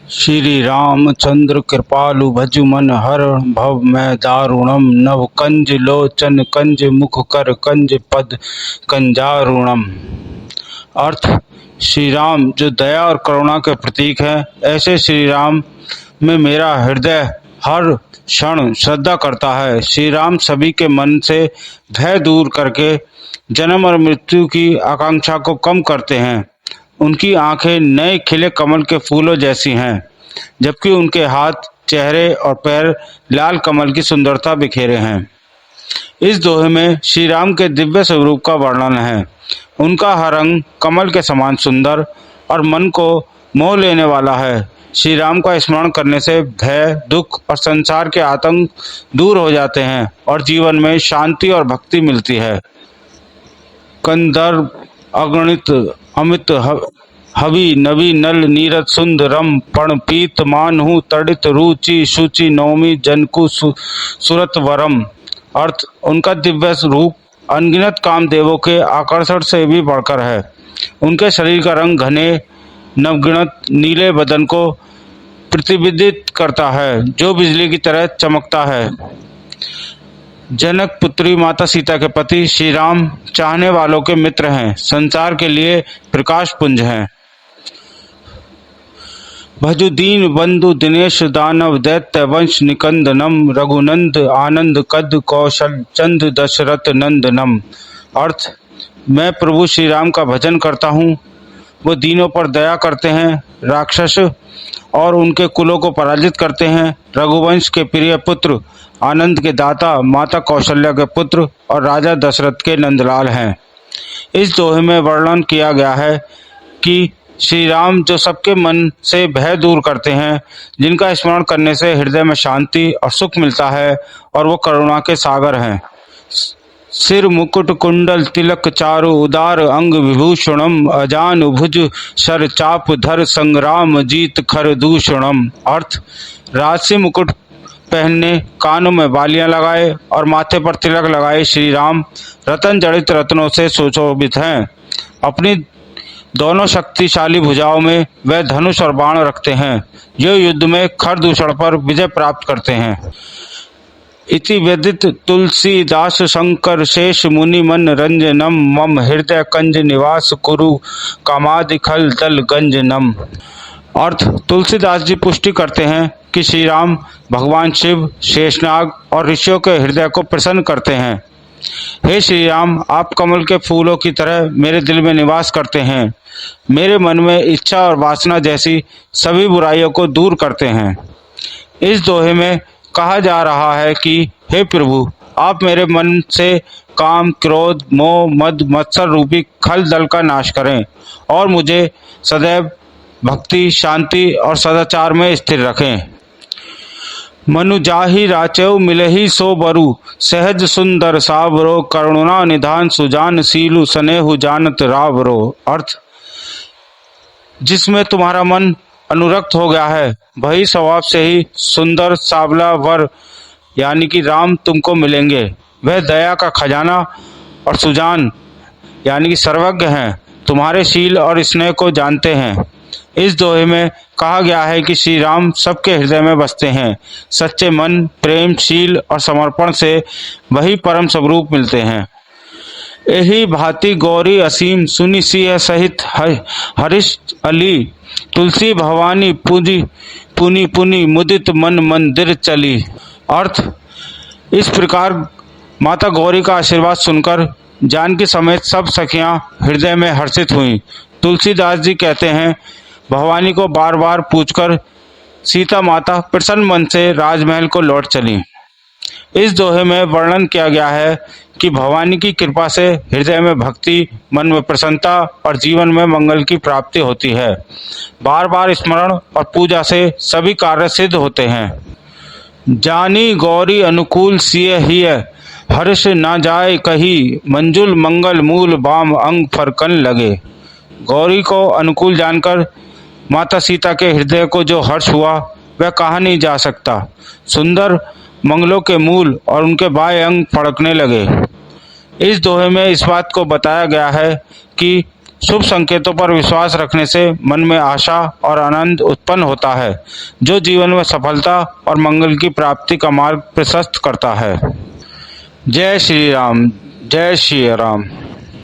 श्री रामचंद्र कृपालु भजु मन हर भव मैं दारुणम नव कंज लोचन कंज मुख कर कंज पद कंजारुणम। अर्थ, श्री राम जो दया और करुणा के प्रतीक है, ऐसे श्री राम में मेरा हृदय हर क्षण श्रद्धा करता है। श्री राम सभी के मन से भय दूर करके जन्म और मृत्यु की आकांक्षा को कम करते हैं। उनकी आंखें नए खिले कमल के फूलों जैसी हैं, जबकि उनके हाथ, चेहरे और पैर लाल कमल की सुंदरता बिखेरे हैं। इस दोहे में श्री राम के दिव्य स्वरूप का वर्णन है। उनका हर अंग कमल के समान सुंदर और मन को मोह लेने वाला है। श्री राम का स्मरण करने से भय, दुख और संसार के आतंक दूर हो जाते हैं और जीवन में शांति और भक्ति मिलती है। कंदर्प अगणित अमित हवि नवि नल नीरज सुंदरम पण पीत मानहु तड़ित रुचि शुचि नौमी जनकु सुरत वरम। अर्थ, उनका दिव्य रूप अनगिनत कामदेवों के आकर्षण से भी बढ़कर है। उनके शरीर का रंग घने नवगणित नीले बदन को प्रतिबिंबित करता है, जो बिजली की तरह चमकता है। जनक पुत्री माता सीता के पति श्री राम चाहने वालों के मित्र हैं, संसार के लिए प्रकाश पुंज हैं। भजु दीन बंधु दिनेश दानव दैत्य वंश निकंदनम रघुनंद आनंद कद कौशल चंद दशरथ नंदनम। अर्थ, मैं प्रभु श्री राम का भजन करता हूँ। वो दीनों पर दया करते हैं, राक्षस और उनके कुलों को पराजित करते हैं। रघुवंश के प्रिय पुत्र, आनंद के दाता, माता कौशल्या के पुत्र और राजा दशरथ के नंदलाल हैं। इस दोहे में वर्णन किया गया है कि श्री राम जो सबके मन से भय दूर करते हैं, जिनका स्मरण करने से हृदय में शांति और सुख मिलता है, और वो करुणा के सागर हैं। सिर मुकुट कुंडल तिलक चारु उदार अंग विभूषणम अजान भुज शर चाप धर संग्राम जीत खर दूषणम। अर्थ, राजसी मुकुट पहनने, कानों में बालियां लगाए और माथे पर तिलक लगाए श्री राम रतन जड़ित रत्नों से सुशोभित हैं। अपनी दोनों शक्तिशाली भुजाओं में वह धनुष और बाण रखते हैं, जो युद्ध में खर दूषण पर विजय प्राप्त करते हैं। इति वेदित तुलसीदास शंकर शेष मुनि मन रंजनम मम हृदय कंज निवास कुरु कामादि खल दल गंजनम। अर्थ, तुलसीदास जी पुष्टि करते हैं कि श्री राम भगवान शिव, शेषनाग और ऋषियों के हृदय को प्रसन्न करते हैं। हे श्री राम, आप कमल के फूलों की तरह मेरे दिल में निवास करते हैं। मेरे मन में इच्छा और वासना जैसी सभी बुराइयों को दूर करते हैं। इस दोहे में कहा जा रहा है कि हे प्रभु, आप मेरे मन से काम, क्रोध, मोह, मद, मत्सर रूपी खल दल का नाश करें और मुझे सदैव भक्ति, शांति और सदाचार में स्थिर रखें। मनु जाहि राचौ मिलहि सो बरु सहज सुंदर सावरो करुणा निधान सुजान सीलु स्नेहु जानत रावरो। अर्थ, जिसमें तुम्हारा मन अनुरक्त हो गया है, वही स्वभाव से ही सुंदर सावला वर यानी कि राम तुमको मिलेंगे। वह दया का खजाना और सुजान यानी कि सर्वज्ञ हैं, तुम्हारे शील और स्नेह को जानते हैं। इस दोहे में कहा गया है कि श्री राम सबके हृदय में बसते हैं। सच्चे मन, प्रेम, शील और समर्पण से वही परम स्वरूप मिलते हैं। यही भांति गौरी असीम सुनि सिंह सहित हरीश अली तुलसी भवानी पूजी पुनि पुनि मुदित मन मंदिर चली। अर्थ, इस प्रकार माता गौरी का आशीर्वाद सुनकर जानकी समेत सब सखियां हृदय में हर्षित हुईं। तुलसीदास जी कहते हैं, भवानी को बार बार पूछकर सीता माता प्रसन्न मन से राजमहल को लौट चली। इस दोहे में वर्णन किया गया है कि भवानी की कृपा से हृदय में भक्ति, मन में प्रसन्नता और जीवन में मंगल की प्राप्ति होती है। बार बार स्मरण और पूजा से सभी कार्य सिद्ध होते हैं। जानी गौरी अनुकूल सिय हिय हर्ष न जाए कही मंजुल मंगल मूल बाम अंग फरकन लगे। गौरी को अनुकूल जानकर माता सीता के हृदय को जो हर्ष हुआ वह कहा नहीं जा सकता। सुंदर मंगलों के मूल और उनके बाएं अंग फड़कने लगे। इस दोहे में इस बात को बताया गया है कि शुभ संकेतों पर विश्वास रखने से मन में आशा और आनंद उत्पन्न होता है, जो जीवन में सफलता और मंगल की प्राप्ति का मार्ग प्रशस्त करता है। जय श्री राम। जय श्री राम।